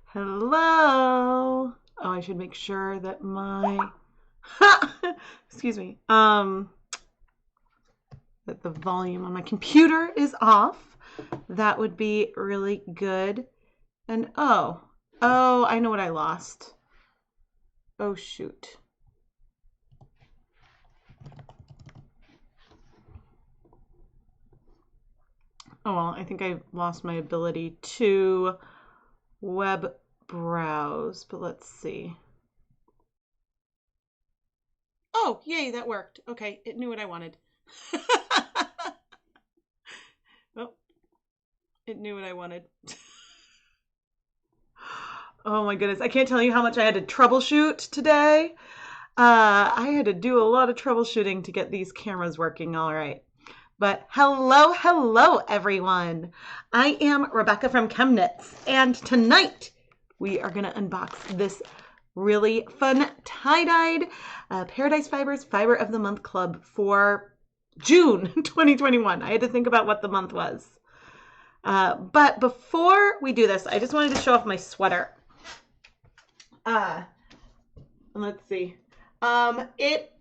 Hello. Oh, I should make sure that my excuse me. That the volume on my computer is off. That would be really good. And oh, I know what I lost. Oh shoot. Oh well, I think I lost my ability to web browse, but let's see. Oh, yay, that worked. Okay, it knew what I wanted. Oh, it knew what I wanted. Oh my goodness, I can't tell you how much I had to troubleshoot today. I had to do a lot of troubleshooting to get these cameras working all right. But hello, everyone. I am Rebecca from ChemKnits, and tonight we are going to unbox this really fun tie-dyed Paradise Fibers Fiber of the Month Club for June 2021. I had to think about what the month was. But before we do this, I just wanted to show off my sweater. Let's see.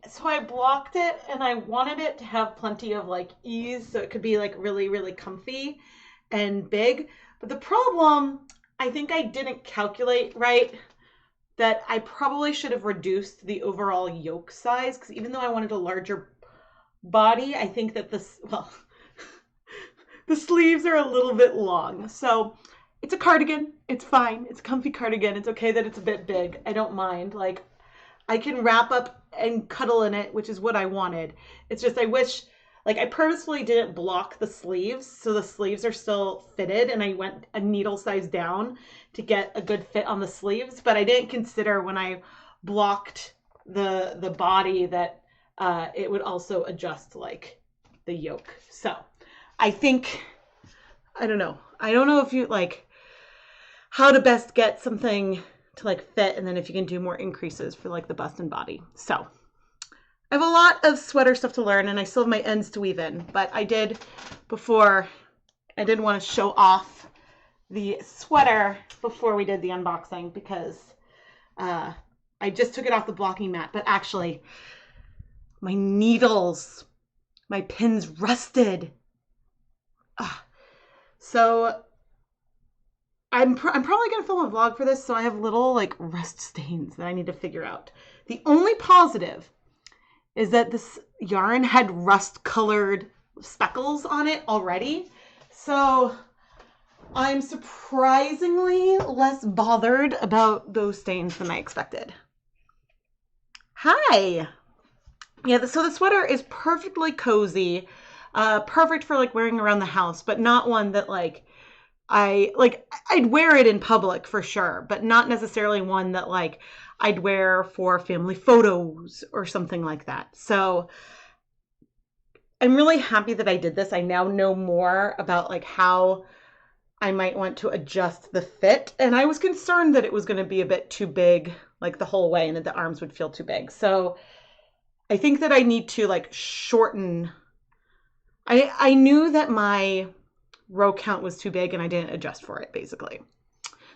So I blocked it and I wanted it to have plenty of like ease so it could be like really, really comfy and big. But the problem, I think I didn't calculate right, that I probably should have reduced the overall yoke size, because even though I wanted a larger body, I think that the sleeves are a little bit long. So it's a cardigan. It's fine. It's a comfy cardigan. It's okay that it's a bit big. I don't mind. Like, I can wrap up and cuddle in it, which is what I wanted. It's just I wish, like, I purposefully didn't block the sleeves, so the sleeves are still fitted, and I went a needle size down to get a good fit on the sleeves, but I didn't consider when I blocked the body that it would also adjust, like, the yoke. So I think, I don't know if you, like, how to best get something to like fit, and then if you can do more increases for like the bust and body. So I have a lot of sweater stuff to learn, and I still have my ends to weave in, but I did want to show off the sweater before we did the unboxing, because I just took it off the blocking mat, but actually my needles, my pins rusted. So I'm probably going to film a vlog for this, so I have little like rust stains that I need to figure out. The only positive is that this yarn had rust colored speckles on it already. So I'm surprisingly less bothered about those stains than I expected. Hi. Yeah, so the sweater is perfectly cozy, perfect for like wearing around the house, but not one that I'd wear it in public for sure, but not necessarily one that like I'd wear for family photos or something like that. So I'm really happy that I did this. I now know more about like how I might want to adjust the fit. And I was concerned that it was going to be a bit too big, like the whole way, and that the arms would feel too big. So I think that I need to like shorten. I knew that my row count was too big and I didn't adjust for it, basically.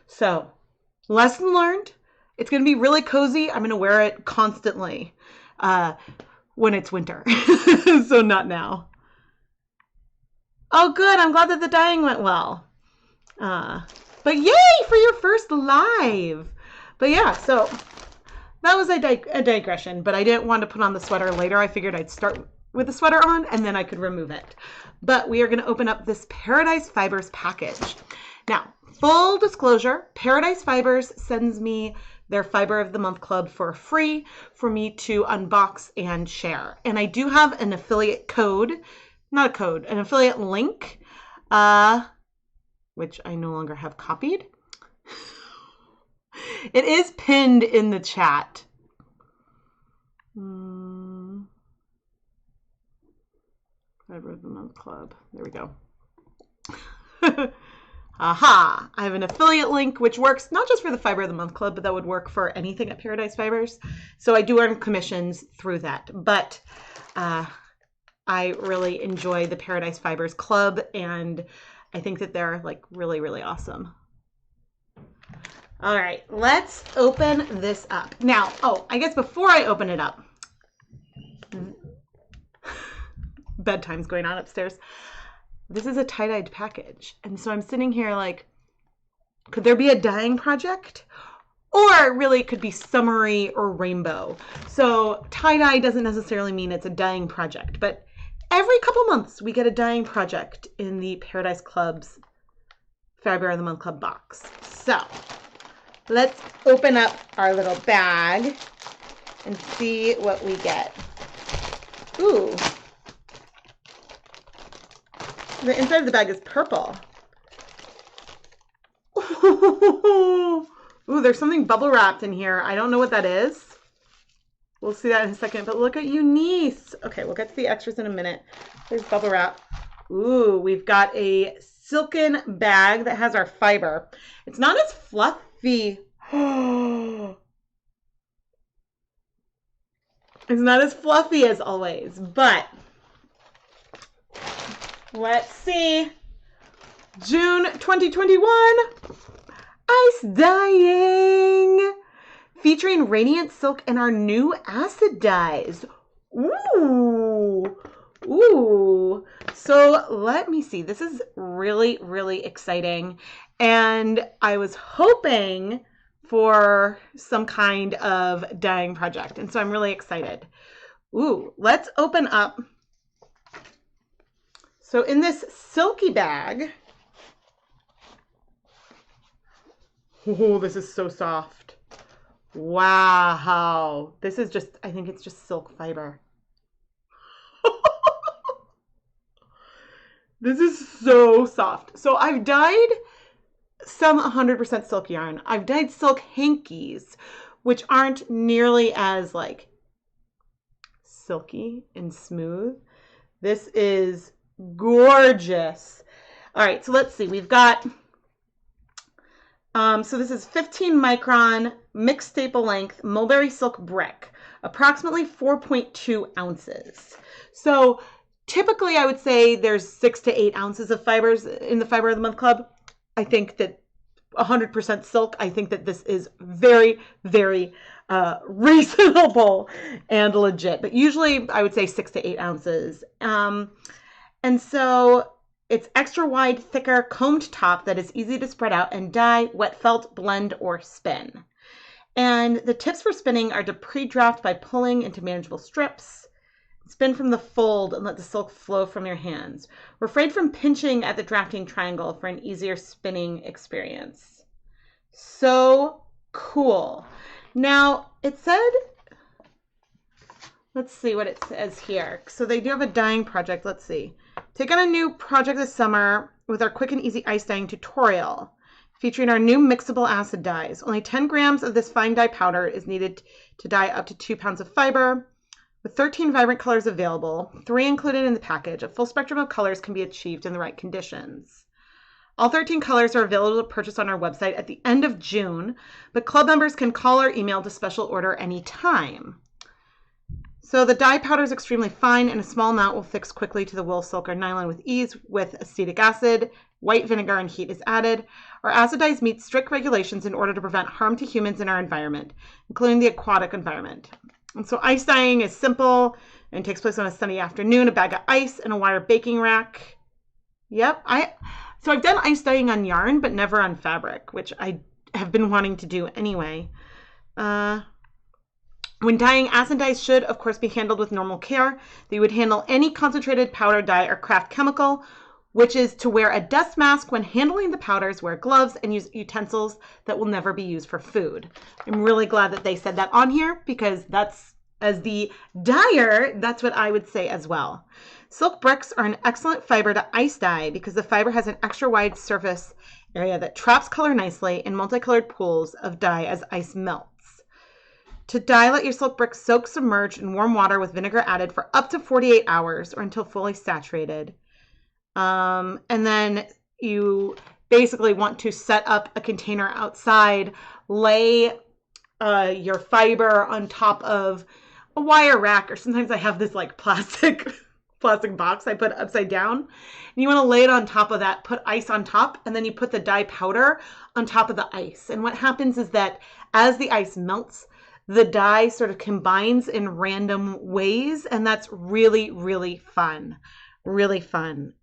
So lesson learned. It's going to be really cozy. I'm going to wear it constantly when it's winter. So not now. Oh, good. I'm glad that the dyeing went well. But yay for your first live. But yeah, so that was a digression, but I didn't want to put on the sweater later. I figured I'd start with the sweater on and then I could remove it. But we are going to open up this Paradise Fibers package. Now, full disclosure, Paradise Fibers sends me their Fiber of the Month Club for free for me to unbox and share. And I do have an affiliate code, not a code, an affiliate link, which I no longer have copied. It is pinned in the chat. Fiber of the Month Club. There we go. Aha! I have an affiliate link which works not just for the Fiber of the Month Club, but that would work for anything at Paradise Fibers. So I do earn commissions through that. But I really enjoy the Paradise Fibers Club, and I think that they're like really, really awesome. All right, let's open this up. Now, oh, I guess before I open it up, bedtime's going on upstairs. This is a tie-dyed package. And so I'm sitting here like, could there be a dyeing project? Or really it could be summery or rainbow. So tie-dye doesn't necessarily mean it's a dyeing project, but every couple months we get a dyeing project in the Paradise Club's February of the Month Club box. So let's open up our little bag and see what we get. Ooh. The inside of the bag is purple. Ooh, there's something bubble wrapped in here. I don't know what that is. We'll see that in a second, but look at Eunice. Okay, we'll get to the extras in a minute. There's bubble wrap. Ooh, we've got a silken bag that has our fiber. It's not as fluffy. It's not as fluffy as always, but let's see. June 2021, ice dyeing, featuring radiant silk and our new acid dyes. Ooh, ooh. So let me see. This is really, really exciting. And I was hoping for some kind of dyeing project. And so I'm really excited. Ooh, let's open up. So in this silky bag, oh, this is so soft. Wow. This is just, I think it's just silk fiber. This is so soft. So I've dyed some 100% silk yarn. I've dyed silk hankies, which aren't nearly as like silky and smooth. This is gorgeous. All right, so let's see. We've got, so this is 15 micron mixed staple length mulberry silk brick, approximately 4.2 ounces. So typically I would say there's 6 to 8 ounces of fibers in the Fiber of the Month Club. I think that 100% silk, I think that this is very, very reasonable and legit. But usually I would say 6 to 8 ounces. And so it's extra wide, thicker, combed top that is easy to spread out and dye, wet felt, blend, or spin. And the tips for spinning are to pre-draft by pulling into manageable strips. Spin from the fold and let the silk flow from your hands. Refrain from pinching at the drafting triangle for an easier spinning experience. So cool. Now, it said, let's see what it says here. So they do have a dyeing project. Let's see. Take on a new project this summer with our quick and easy ice dyeing tutorial featuring our new mixable acid dyes. Only 10 grams of this fine dye powder is needed to dye up to 2 pounds of fiber. With 13 vibrant colors available, 3 included in the package, a full spectrum of colors can be achieved in the right conditions. All 13 colors are available to purchase on our website at the end of June, but club members can call or email to special order anytime. So the dye powder is extremely fine and a small amount will fix quickly to the wool, silk, or nylon with ease with acetic acid. White vinegar and heat is added. Our acid dyes meet strict regulations in order to prevent harm to humans in our environment, including the aquatic environment. And so ice dyeing is simple and takes place on a sunny afternoon, a bag of ice, and a wire baking rack. Yep. So I've done ice dyeing on yarn, but never on fabric, which I have been wanting to do anyway. When dyeing, acid dyes should, of course, be handled with normal care. They would handle any concentrated powder, dye, or craft chemical, which is to wear a dust mask when handling the powders, wear gloves, and use utensils that will never be used for food. I'm really glad that they said that on here because that's, as the dyer, that's what I would say as well. Silk bricks are an excellent fiber to ice dye because the fiber has an extra wide surface area that traps color nicely in multicolored pools of dye as ice melts. To dye, let your silk bricks soak submerged in warm water with vinegar added for up to 48 hours or until fully saturated. And then you basically want to set up a container outside, lay your fiber on top of a wire rack, or sometimes I have this like plastic plastic box I put upside down. And you want to lay it on top of that, put ice on top, and then you put the dye powder on top of the ice. And what happens is that as the ice melts, the dye sort of combines in random ways, and that's really, really fun. Really fun.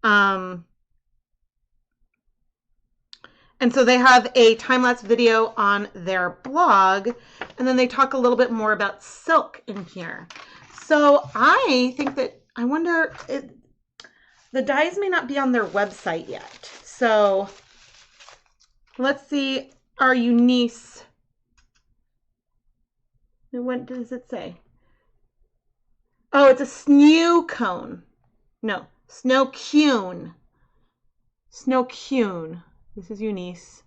And so they have a time-lapse video on their blog, and then they talk a little bit more about silk in here. So I think that, I wonder, the dyes may not be on their website yet. So let's see our Eunice. What does it say? Oh, it's a snow cone. No, snow cune. Snow cune. This is Eunice.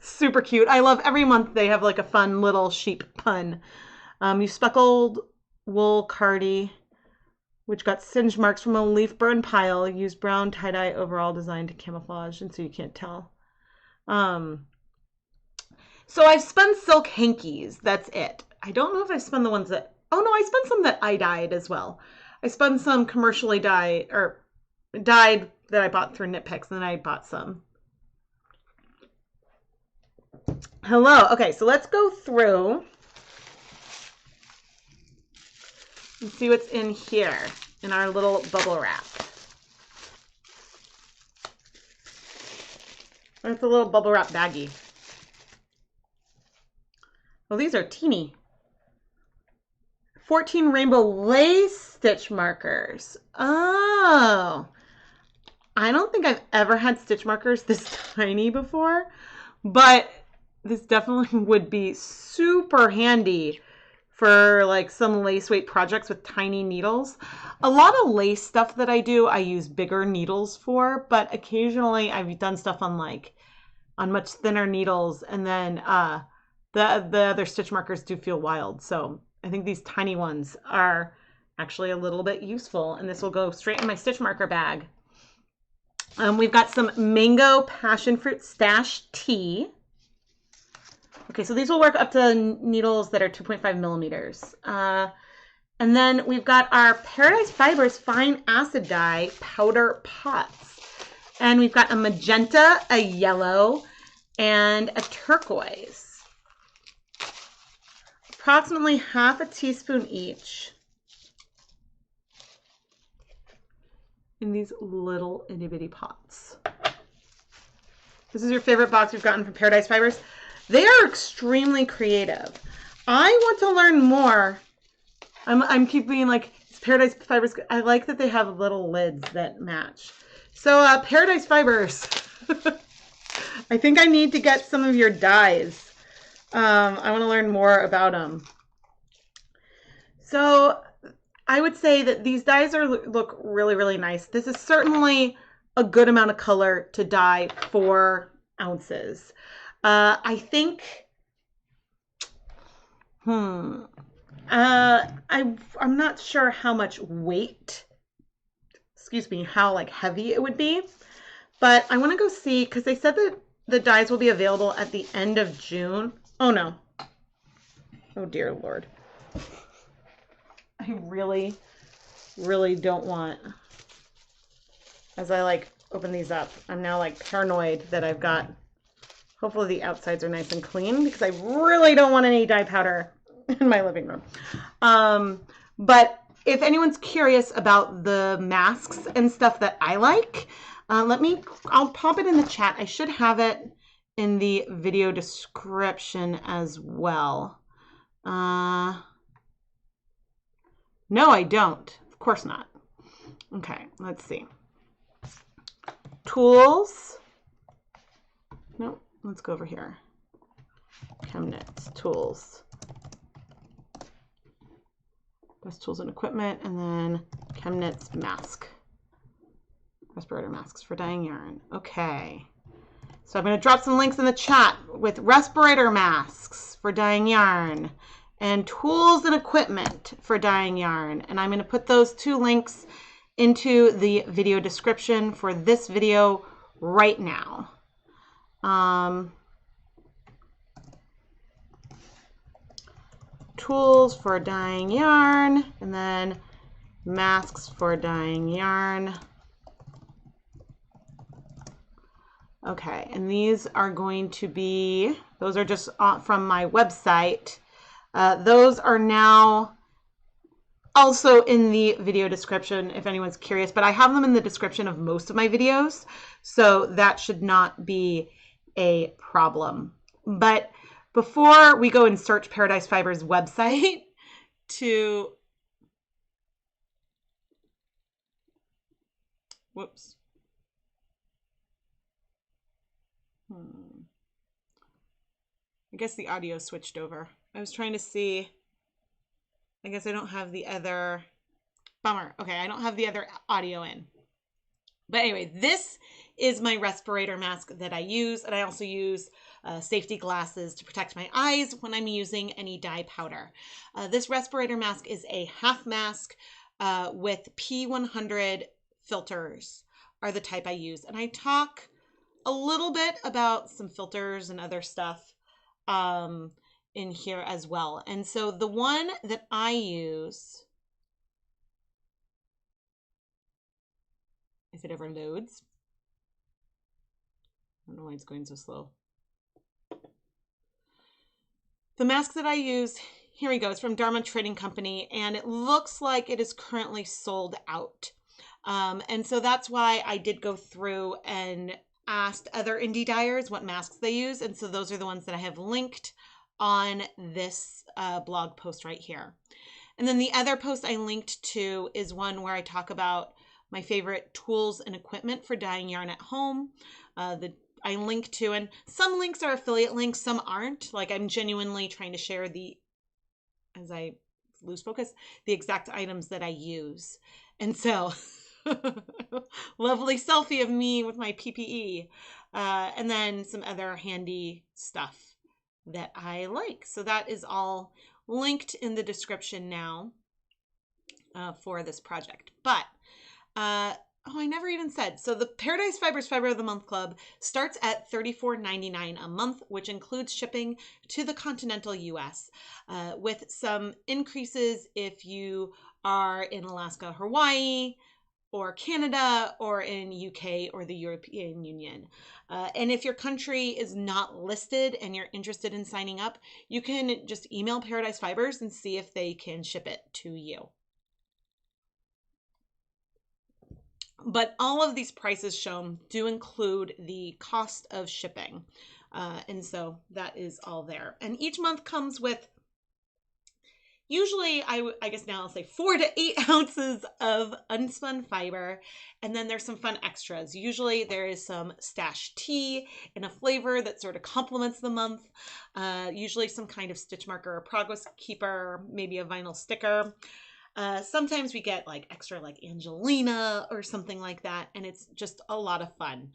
Super cute. I love every month they have like a fun little sheep pun. You speckled wool cardie, which got singe marks from a leaf burn pile. Used brown tie-dye overall design to camouflage, and so you can't tell. So I've spun silk hankies. That's it. I don't know if I spun the ones that, oh no, I spun some that I dyed as well. I spun some commercially dyed, or dyed that I bought through Knit Picks, and then I bought some. Hello. Okay, so let's go through and see what's in here in our little bubble wrap. It's a little bubble wrap baggie. Oh, these are teeny. 14 rainbow lace stitch markers. Oh, I don't think I've ever had stitch markers this tiny before, but this definitely would be super handy for like some lace weight projects with tiny needles. A lot of lace stuff that I do, I use bigger needles for, but occasionally I've done stuff on much thinner needles, and then the other stitch markers do feel wild. So I think these tiny ones are actually a little bit useful, and this will go straight in my stitch marker bag. We've got some mango passion fruit stash tea. Okay, so these will work up to needles that are 2.5 millimeters. And then we've got our Paradise Fibers fine acid dye powder pots. And we've got a magenta, a yellow, and a turquoise. Approximately half a teaspoon each in these little itty bitty pots. This is your favorite box we've gotten from Paradise Fibers. They are extremely creative. I want to learn more. I'm keep being like, Paradise Fibers. I like that they have little lids that match. So Paradise Fibers. I think I need to get some of your dyes. I want to learn more about them. So I would say that these dyes look really, really nice. This is certainly a good amount of color to dye 4 ounces. I think, I'm not sure how much weight, how like heavy it would be, but I want to go see, because they said that the dyes will be available at the end of June. Oh no. Oh dear Lord. I really, really don't want, as I like open these up, I'm now like paranoid that I've got, hopefully the outsides are nice and clean, because I really don't want any dye powder in my living room. But if anyone's curious about the masks and stuff that I like, I'll pop it in the chat. I should have it in the video description as well. No, I don't. Of course not. Okay, let's see. Tools. Nope, let's go over here. ChemKnits, tools. Best tools and equipment, and then ChemKnits mask. Respirator masks for dyeing yarn. Okay. So I'm going to drop some links in the chat with respirator masks for dyeing yarn and tools and equipment for dyeing yarn. And I'm going to put those 2 links into the video description for this video right now. tools for dyeing yarn, and then masks for dyeing yarn. Okay, and these are going to be, those are just from my website. Those are now also in the video description if anyone's curious, but I have them in the description of most of my videos, so that should not be a problem. But before we go and search Paradise Fiber's website to, whoops. I guess the audio switched over. I was trying to see, I guess I don't have the other, bummer. Okay, I don't have the other audio in. But anyway, this is my respirator mask that I use, and I also use safety glasses to protect my eyes when I'm using any dye powder. This respirator mask is a half mask with P100 filters are the type I use. And I talk a little bit about some filters and other stuff in here as well. And so the one that I use, if it ever loads, I don't know why it's going so slow. The mask that I use, here we go, it's from Dharma Trading Company, and it looks like it is currently sold out. And so that's why I did go through and asked other indie dyers what masks they use. And so those are the ones that I have linked on this blog post right here. And then the other post I linked to is one where I talk about my favorite tools and equipment for dyeing yarn at home. I link to, and some links are affiliate links, some aren't. Like I'm genuinely trying to share as I lose focus, the exact items that I use. And so, lovely selfie of me with my PPE. And then some other handy stuff that I like. So that is all linked in the description now for this project. But, oh, I never even said. So the Paradise Fibers Fiber of the Month Club starts at $34.99 a month, which includes shipping to the continental US, with some increases if you are in Alaska, Hawaii, or Canada, or in UK or the European Union. And if your country is not listed and you're interested in signing up, you can just email Paradise Fibers and see if they can ship it to you. But all of these prices shown do include the cost of shipping. And so that is all there. And each month comes with, usually, I guess now I'll say 4 to 8 ounces of unspun fiber. And then there's some fun extras. Usually there is some stash tea in a flavor that sort of complements the month. Usually some kind of stitch marker or progress keeper, maybe a vinyl sticker. Sometimes we get like extra like Angelina or something like that, and it's just a lot of fun.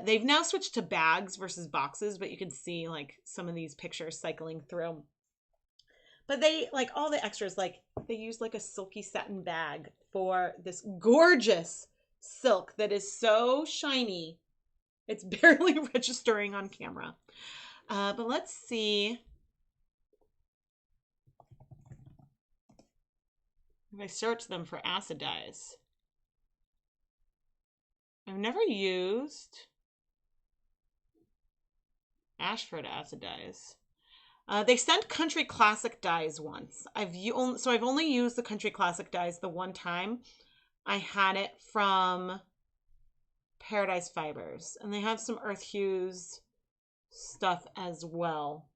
They've now switched to bags versus boxes, but you can see like some of these pictures cycling through. But they, like all the extras, like they use like a silky satin bag for this gorgeous silk that is so shiny. It's barely registering on camera. But let's see. If I search them for acid dyes. I've never used Ashford acid dyes. They sent Country Classic dyes once. I've only used the Country Classic dyes the one time. I had it from Paradise Fibers, and they have some Earth Hues stuff as well.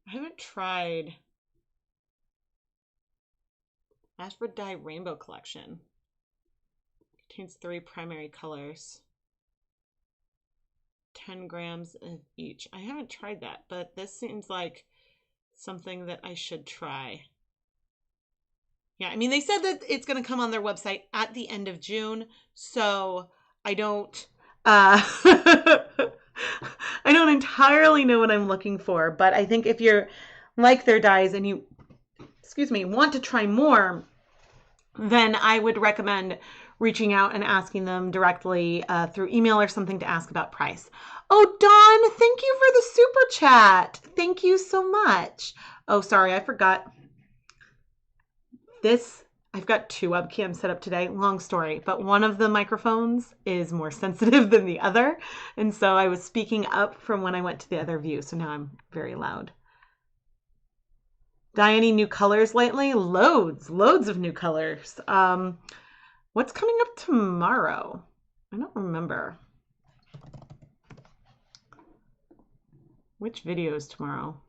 I haven't tried Ashford Dye Rainbow Collection. Contains 3 primary colors. 10 grams of each. I haven't tried that, but this seems like something that I should try. Yeah, I mean, they said that it's going to come on their website at the end of June, so I don't I don't entirely know what I'm looking for, but I think if you're like their dyes and you want to try more, then I would recommend reaching out and asking them directly through email or something to ask about price. Oh, Dawn, thank you for the super chat. Thank you so much. Oh, sorry, I forgot. I've got 2 webcams set up today. Long story, but one of the microphones is more sensitive than the other. And so I was speaking up from when I went to the other view. So now I'm very loud. Dye any new colors lately? Loads of new colors. What's coming up tomorrow? I don't remember. Which video is tomorrow?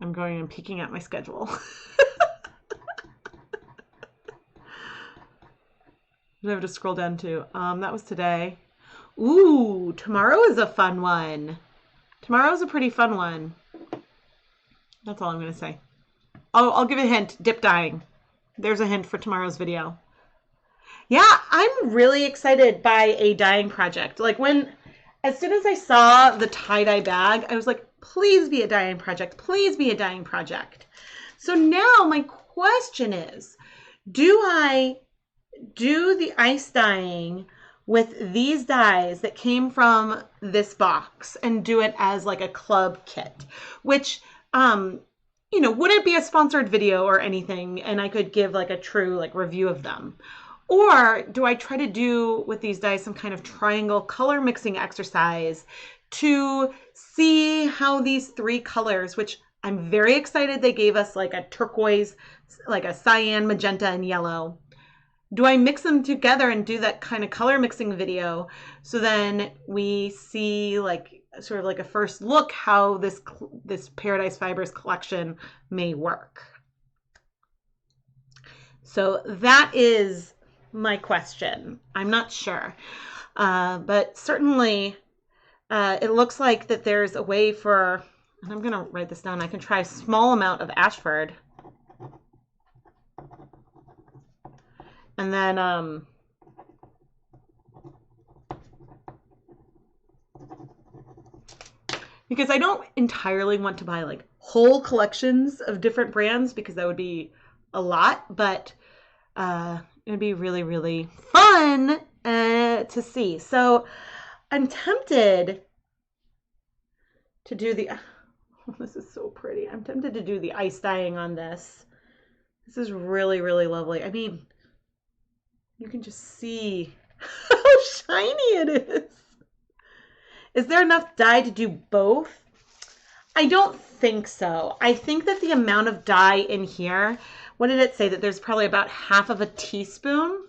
I'm going and peeking at my schedule. I have to scroll down to. That was today. Ooh, tomorrow is a fun one. Tomorrow's a pretty fun one. That's all I'm going to say. I'll give a hint. Dip dyeing. There's a hint for tomorrow's video. Yeah, I'm really excited by a dyeing project. Like as soon as I saw the tie-dye bag, I was like, please be a dyeing project. Please be a dyeing project. So now my question is, do I do the ice dyeing with these dyes that came from this box and do it as like a club kit, which, you know, wouldn't be a sponsored video or anything, and I could give like a true like review of them? Or do I try to do with these dyes some kind of triangle color mixing exercise to see how these 3 colors, which I'm very excited they gave us like a turquoise, like a cyan, magenta, and yellow. Do I mix them together and do that kind of color mixing video so then we see like sort of like a first look how this Paradise Fibers collection may work? So that is my question. I'm not sure, but certainly it looks like that there's a way for, and I'm going to write this down, I can try a small amount of Ashford. And then, because I don't entirely want to buy like whole collections of different brands because that would be a lot, but it'd be really, really fun to see. So I'm tempted to do the, oh, this is so pretty. I'm tempted to do the ice dyeing on this. This is really, really lovely. I mean, you can just see how shiny it is. Is there enough dye to do both? I don't think so. I think that the amount of dye in here, what did it say? That there's probably about half of a teaspoon.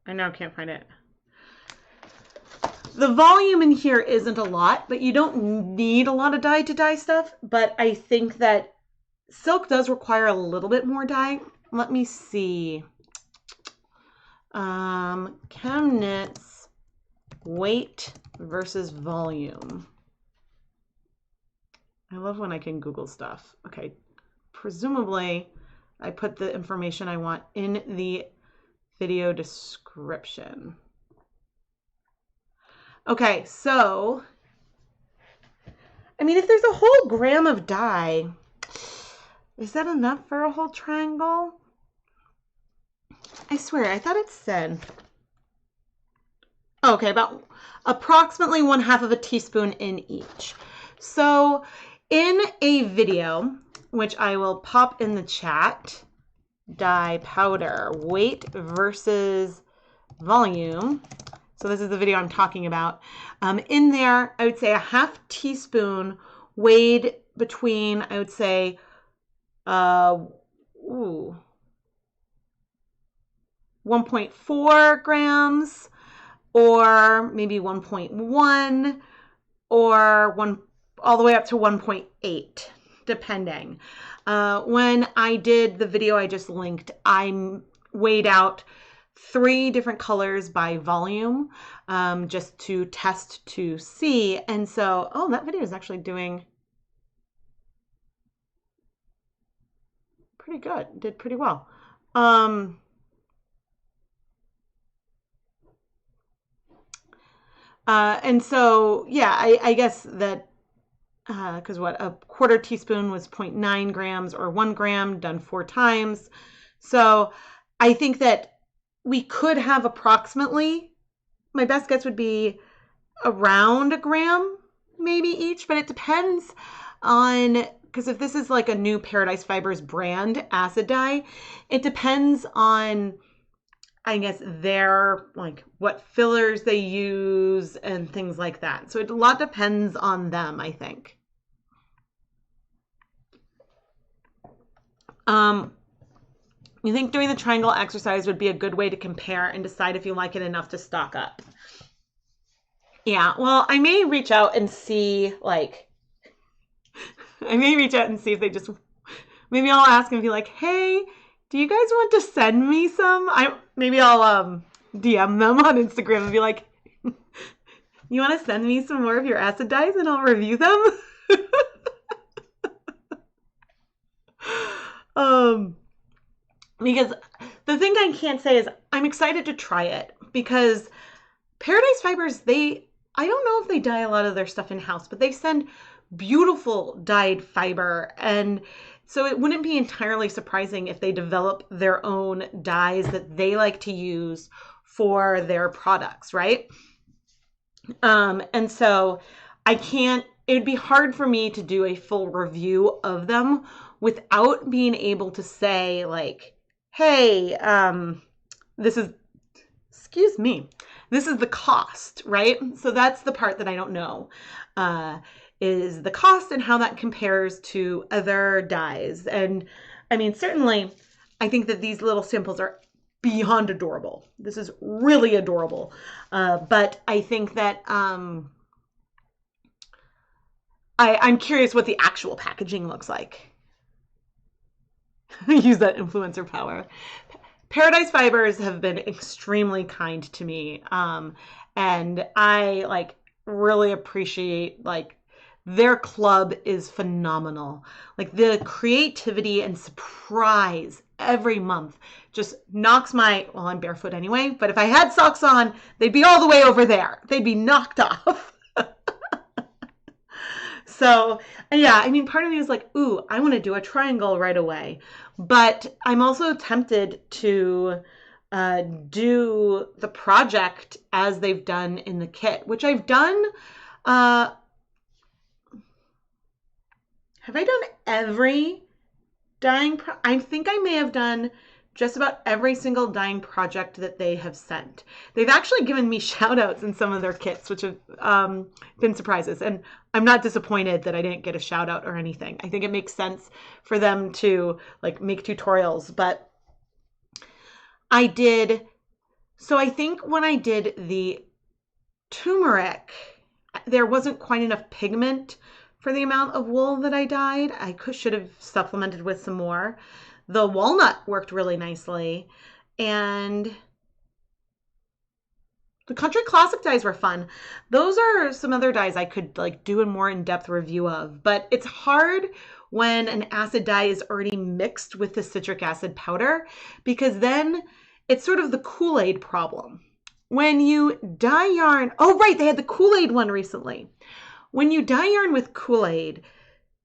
I now can't find it. The volume in here isn't a lot, but you don't need a lot of dye to dye stuff. But I think that silk does require a little bit more dye. Let me see. ChemKnits weight versus volume. I love when I can Google stuff. Okay, presumably I put the information I want in the video description. Okay, so, I mean, if there's a whole gram of dye, is that enough for a whole triangle? I swear, I thought it said. Okay, about approximately 1/2 of a teaspoon in each. So in a video, which I will pop in the chat, dye powder, weight versus volume. So this is the video I'm talking about. In there, I would say 1/2 teaspoon weighed between, I would say, 1.4 grams or maybe 1.1 or all the way up to 1.8, depending. When I did the video I just linked, I weighed out 3 different colors by volume, just to test to see. And so, oh, that video is actually doing pretty good. Did pretty well. And so, yeah, I guess that, because what, a quarter teaspoon was 0.9 grams or 1 gram done 4 times. So I think that we could have approximately, my best guess would be around 1 gram maybe each, but it depends on, because if this is like a new Paradise Fibers brand acid dye, it depends on, I guess, their, like, what fillers they use and things like that. So a lot depends on them, I think. You think doing the triangle exercise would be a good way to compare and decide if you like it enough to stock up? Yeah, well, I may reach out and see, like, I may reach out and see if they just, maybe I'll ask and be like, hey, do you guys want to send me some? Maybe I'll DM them on Instagram and be like, you want to send me some more of your acid dyes and I'll review them? Because the thing I can't say is I'm excited to try it, because Paradise Fibers, I don't know if they dye a lot of their stuff in-house, but they send beautiful dyed fiber. And so it wouldn't be entirely surprising if they develop their own dyes that they like to use for their products, right? And so it'd be hard for me to do a full review of them without being able to say, like, hey, excuse me, this is the cost, right? So that's the part that I don't know, is the cost and how that compares to other dyes. And I mean, certainly, I think that these little samples are beyond adorable. This is really adorable. But I think that I'm curious what the actual packaging looks like. Use that influencer power. Paradise Fibers have been extremely kind to me. And I really appreciate, their club is phenomenal. Like, the creativity and surprise every month just knocks well, I'm barefoot anyway, but if I had socks on, they'd be all the way over there. They'd be knocked off. So, yeah, I mean, part of me is like, ooh, I want to do a triangle right away. But I'm also tempted to do the project as they've done in the kit, which I've done. Have I done every dyeing? I think I may have done just about every single dyeing project that they have sent. They've actually given me shout outs in some of their kits, which have been surprises. And I'm not disappointed that I didn't get a shout out or anything. I think it makes sense for them to make tutorials. But I think when I did the turmeric, there wasn't quite enough pigment for the amount of wool that I dyed. I should have supplemented with some more. The walnut worked really nicely, and the country classic dyes were fun. Those are some other dyes I could do a more in-depth review of, but it's hard when an acid dye is already mixed with the citric acid powder, because then it's sort of the Kool-Aid problem. When you dye yarn, oh right, they had the Kool-Aid one recently. When you dye yarn with Kool-Aid,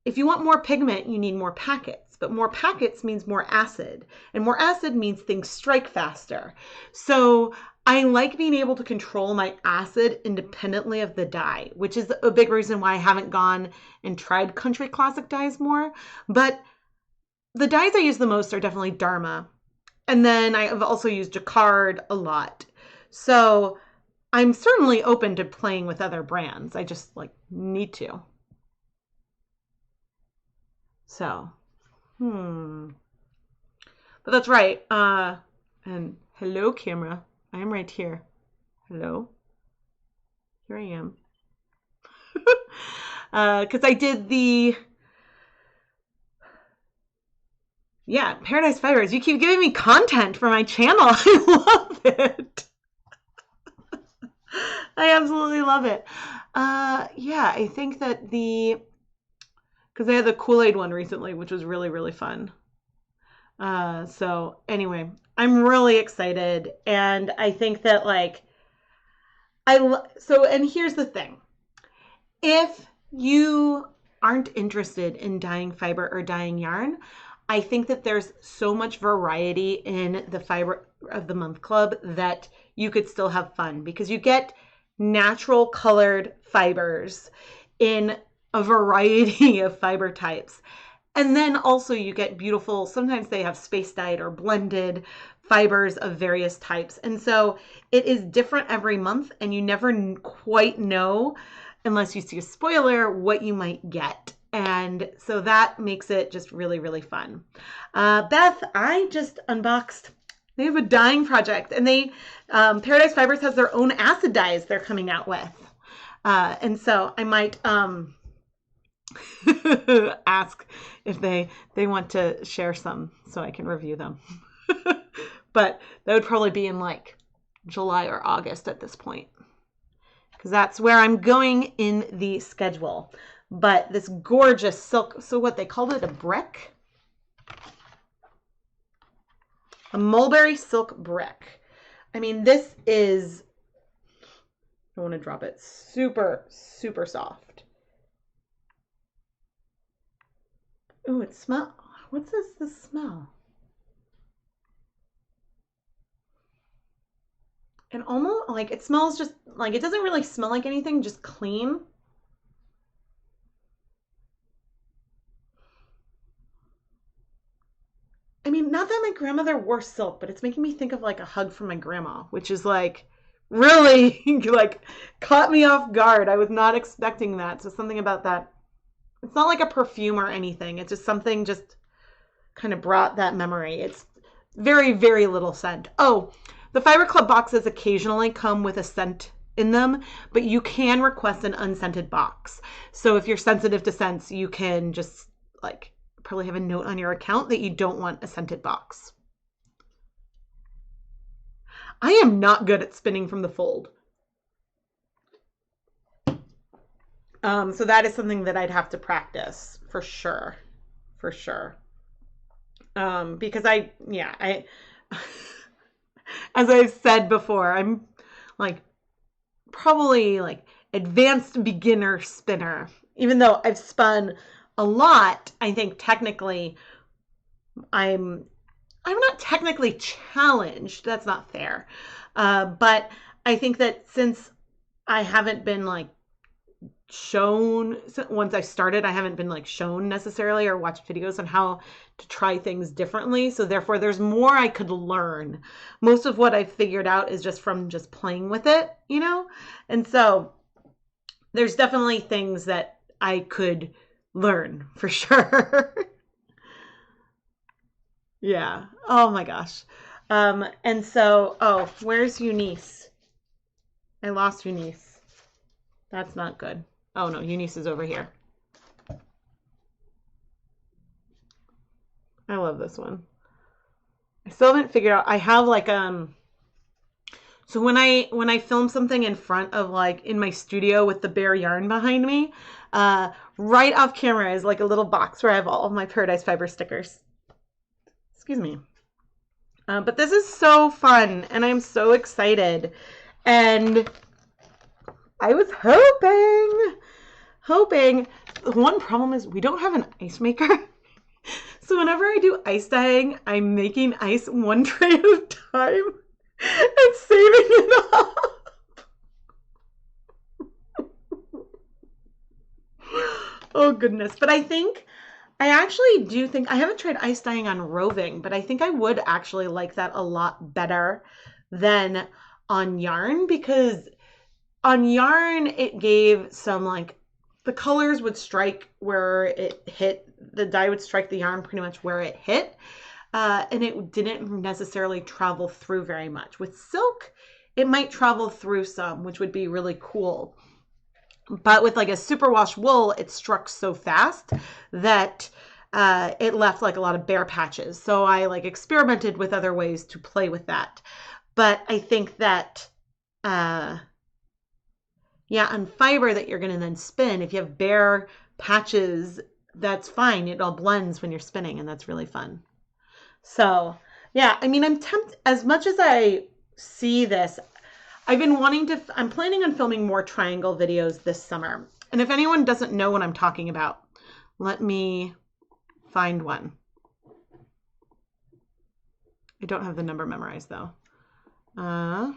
if you want more pigment, you need more packets. But more packets means more acid, and more acid means things strike faster. So I like being able to control my acid independently of the dye, which is a big reason why I haven't gone and tried country classic dyes more. But the dyes I use the most are definitely Dharma. And then I have also used Jacquard a lot. So I'm certainly open to playing with other brands. I just need to. So, but that's right. And hello, camera. I am right here. Hello. Here I am. Because I did Paradise Fibers. You keep giving me content for my channel. I love it. I absolutely love it. I think that because they had the Kool-Aid one recently, which was really, really fun. So anyway, I'm really excited. And I think that And here's the thing. If you aren't interested in dyeing fiber or dyeing yarn, I think that there's so much variety in the Fiber of the Month Club that you could still have fun, because you get natural colored fibers in a variety of fiber types. And then also you get beautiful, sometimes they have space dyed or blended fibers of various types. And so it is different every month, and you never quite know, unless you see a spoiler, what you might get. And so that makes it just really, really fun. Beth, I just unboxed, they have a dyeing project, and Paradise Fibers has their own acid dyes they're coming out with. And so I might ask if they want to share some so I can review them. But that would probably be in like July or August at this point, because that's where I'm going in the schedule. But this gorgeous silk, so what they called it, a brick? A mulberry silk brick. I mean, this is, I don't want to drop it, super, super soft. Oh, it smells, what's this smell? And almost like it smells just like, it doesn't really smell like anything, just clean. I mean, not that my grandmother wore silk, but it's making me think of like a hug from my grandma, which is like really like caught me off guard. I was not expecting that. So something about that. It's not like a perfume or anything. It's just something just kind of brought that memory. It's very, very little scent. Oh, the Fiber Club boxes occasionally come with a scent in them, but you can request an unscented box. So if you're sensitive to scents, you can just like probably have a note on your account that you don't want a scented box. I am not good at spinning from the fold. So that is something that I'd have to practice for sure. For sure. Because I as I've said before, I'm like probably like advanced beginner spinner. Even though I've spun a lot, I think technically I'm not technically challenged. That's not fair. But I think that since I haven't been like shown, once I started, I haven't been like shown necessarily or watched videos on how to try things differently. So therefore there's more I could learn. Most of what I've figured out is just from just playing with it, you know? And so there's definitely things that I could learn for sure. Yeah. Oh my gosh. And so, oh, where's Eunice? I lost Eunice. That's not good. Oh no, Eunice is over here. I love this one. I still haven't figured out. I have like so when I film something in front of like in my studio with the bare yarn behind me, right off camera is like a little box where I have all of my Paradise Fiber stickers. Excuse me. But this is so fun and I'm so excited. And I was hoping. One problem is we don't have an ice maker. So whenever I do ice dyeing, I'm making ice one tray at a time and saving it up. Oh goodness. But I actually do think, I haven't tried ice dyeing on roving, but I think I would actually like that a lot better than on yarn, because on yarn it gave some like, the colors would strike where it hit, the dye would strike the yarn pretty much where it hit, and it didn't necessarily travel through very much. With silk, it might travel through some, which would be really cool. But with like a superwash wool, it struck so fast that it left like a lot of bare patches. So I like experimented with other ways to play with that. But I think that, yeah, on fiber that you're going to then spin, if you have bare patches, that's fine. It all blends when you're spinning, and that's really fun. So, yeah, I mean, I'm tempted, as much as I see this, I've been wanting to, I'm planning on filming more triangle videos this summer. And if anyone doesn't know what I'm talking about, let me find one. I don't have the number memorized though. I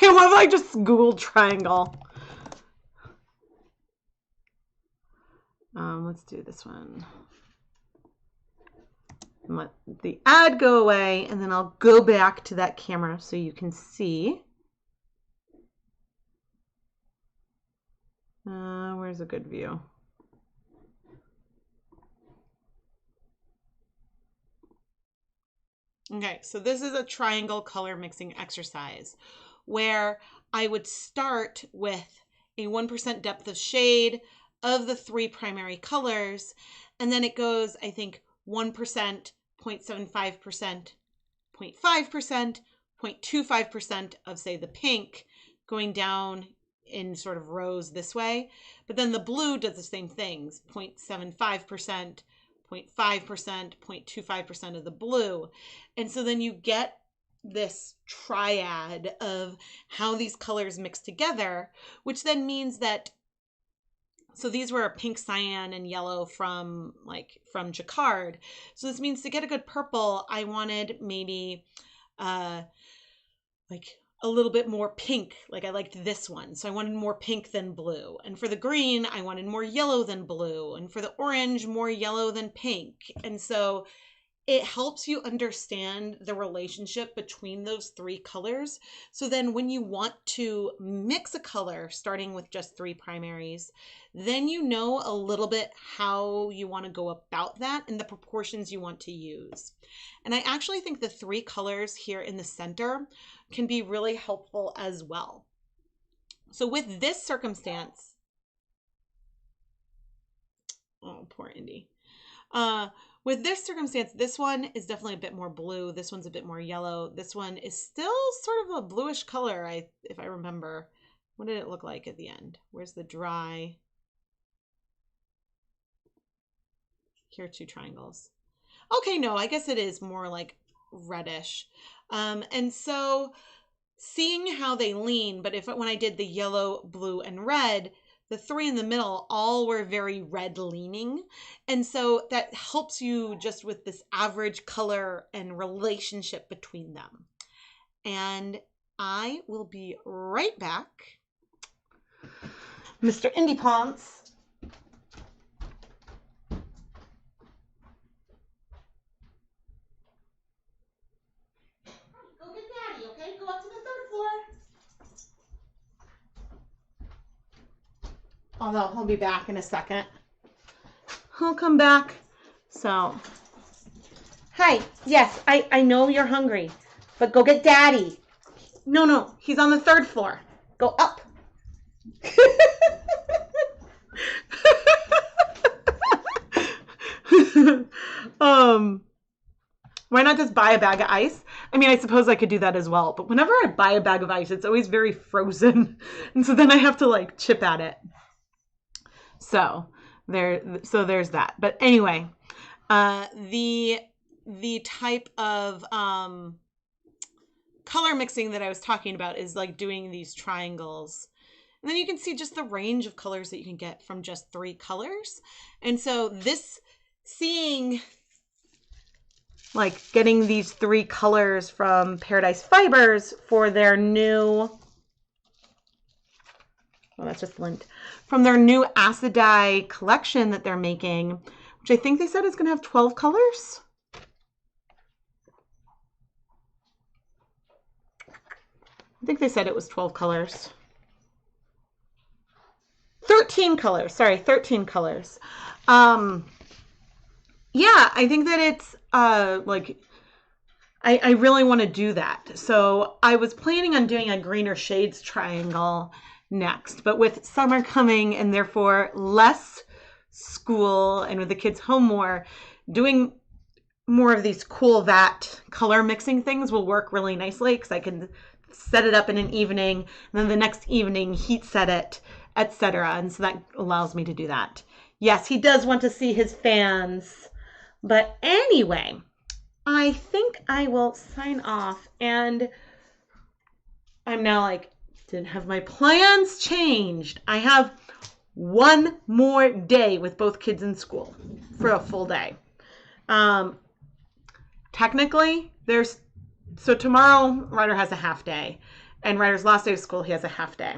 love I just Googled triangle. Let's do this one. And let the ad go away, and then I'll go back to that camera so you can see. Where's a good view? Okay, so this is a triangle color mixing exercise where I would start with a 1% depth of shade of the 3 primary colors, and then it goes, I think, 1%, 0.75%, 0.5%, 0.25% of, say, the pink, going down in sort of rows this way. But then the blue does the same things, 0.75%, 0.5%, 0.25% of the blue. And so then you get this triad of how these colors mix together, which then means that, so these were a pink, cyan, and yellow from Jacquard. So this means to get a good purple, I wanted maybe like a little bit more pink. Like I liked this one. So I wanted more pink than blue. And for the green, I wanted more yellow than blue. And for the orange, more yellow than pink. And so it helps you understand the relationship between those 3 colors. So then when you want to mix a color, starting with just 3 primaries, then you know a little bit how you want to go about that and the proportions you want to use. And I actually think the 3 colors here in the center can be really helpful as well. So with this circumstance, oh, poor Indy. With this circumstance, this one is definitely a bit more blue. This one's a bit more yellow. This one is still sort of a bluish color, if I remember. What did it look like at the end? Where's the dry? Here are 2 triangles. Okay, no, I guess it is more like reddish. And so seeing how they lean, but when I did the yellow, blue, and red, the 3 in the middle all were very red leaning. And so that helps you just with this average color and relationship between them. And I will be right back. Mr. Indy Ponce. Go get Daddy, okay? Go up to the 3rd floor. Although he'll be back in a second. He'll come back. So, hi. Yes, I know you're hungry, but go get Daddy. No, he's on the 3rd floor. Go up. Why not just buy a bag of ice? I mean, I suppose I could do that as well, but whenever I buy a bag of ice, it's always very frozen. And so then I have to like chip at it. So there's that. But anyway, the type of color mixing that I was talking about is like doing these triangles. And then you can see just the range of colors that you can get from just 3 colors. And so seeing like getting these 3 colors from Paradise Fibers for their new, well, that's just lint, from their new acid dye collection that they're making, which I think they said is going to have 12 colors. I think they said it was 12 colors. 13 colors, sorry, 13 colors. Yeah, I think that it's like, I really want to do that. So I was planning on doing a greener shades triangle next, but with summer coming and therefore less school and with the kids home more, doing more of these cool vat color mixing things will work really nicely because I can set it up in an evening and then the next evening heat set it, etc. And so that allows me to do that. Yes, he does want to see his fans. But anyway, I think I will sign off, and I'm now like, didn't have my plans changed. I have one more day with both kids in school for a full day. Technically, so tomorrow Ryder has a half day, and Ryder's last day of school, he has a half day.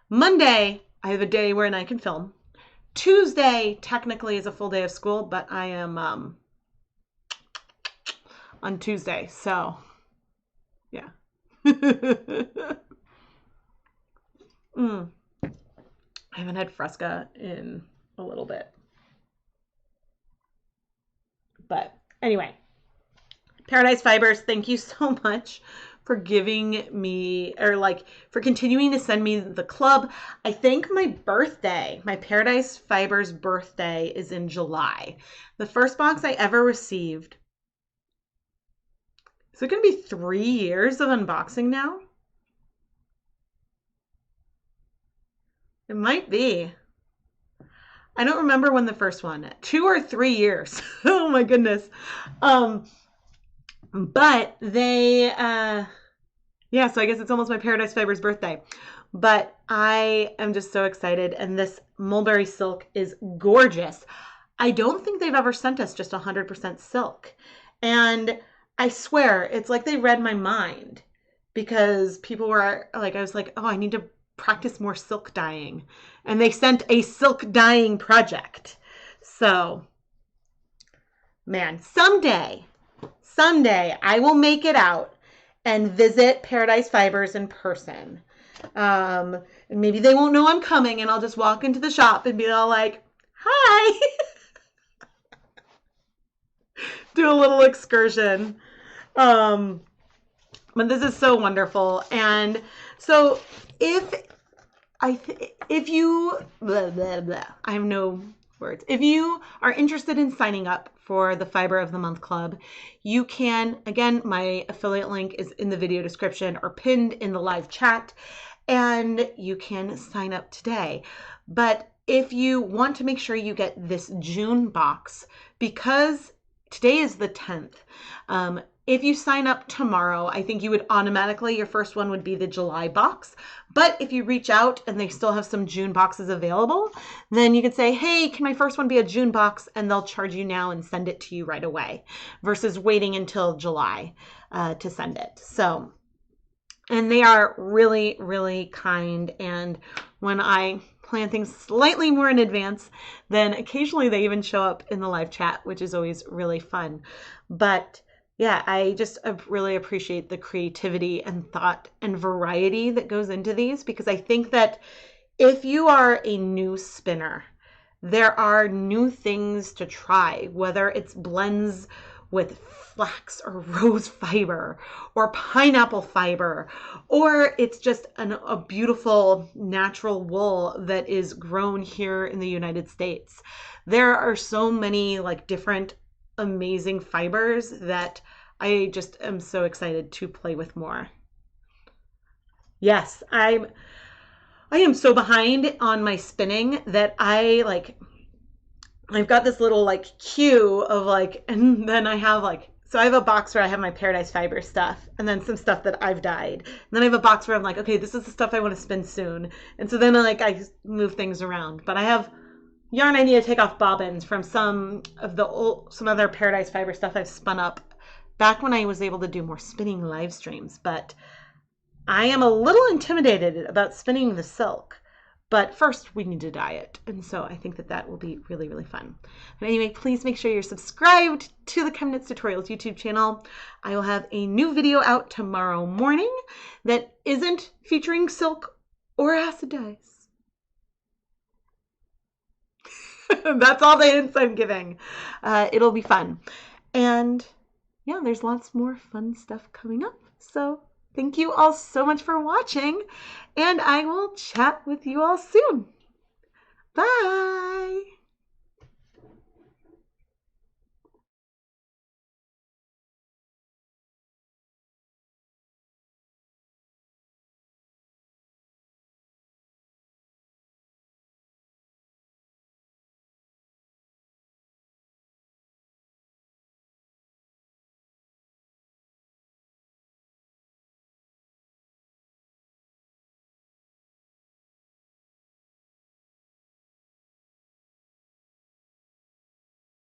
Monday, I have a day where I can film. Tuesday, technically, is a full day of school, but I am on Tuesday, so yeah. I haven't had Fresca in a little bit. But anyway, Paradise Fibers, thank you so much for giving me, or like for continuing to send me the club. I think my birthday, my Paradise Fibers birthday, is in July. The first box I ever received. Is it going to be 3 years of unboxing now? It might be. I don't remember when the first one, 2 or 3 years. Oh my goodness. But they, yeah, so I guess it's almost my Paradise Fibers birthday. But I am just so excited. And this mulberry silk is gorgeous. I don't think they've ever sent us just 100% silk. And I swear, it's like they read my mind, because people were like, I was like, oh, I need to practice more silk dyeing. And they sent a silk dyeing project. So, man, someday I will make it out and visit Paradise Fibers in person. And maybe they won't know I'm coming, and I'll just walk into the shop and be all like, hi. Do a little excursion. But this is so wonderful. And so if you, blah, blah, blah, I have no words. If you are interested in signing up for the Fiber of the Month Club, you can, again, my affiliate link is in the video description or pinned in the live chat, and you can sign up today. But if you want to make sure you get this June box, because today is the 10th, if you sign up tomorrow, I think you would automatically, your first one would be the July box. But if you reach out and they still have some June boxes available, then you can say, hey, can my first one be a June box? And they'll charge you now and send it to you right away versus waiting until July to send it. So, and they are really, really kind. And when I plan things slightly more in advance, then occasionally they even show up in the live chat, which is always really fun. But yeah, I just really appreciate the creativity and thought and variety that goes into these, because I think that if you are a new spinner, there are new things to try, whether it's blends with flax or rose fiber or pineapple fiber, or it's just a beautiful natural wool that is grown here in the United States. There are so many like different amazing fibers that I just am so excited to play with more. Yes, I am so behind on my spinning that I've got this little like queue of like, and then I have like, so I have a box where I have my Paradise Fiber stuff and then some stuff that I've dyed. And then I have a box where I'm like, okay, this is the stuff I want to spin soon. And so then I move things around, but I have yarn I need to take off bobbins from some other Paradise Fiber stuff I've spun up back when I was able to do more spinning live streams. But I am a little intimidated about spinning the silk. But first we need to dye it. And so I think that will be really, really fun. But anyway, please make sure you're subscribed to the ChemKnits Tutorials YouTube channel. I will have a new video out tomorrow morning that isn't featuring silk or acid dyes. That's all the hints I'm giving. It'll be fun. And yeah, there's lots more fun stuff coming up. So thank you all so much for watching, and I will chat with you all soon. Bye.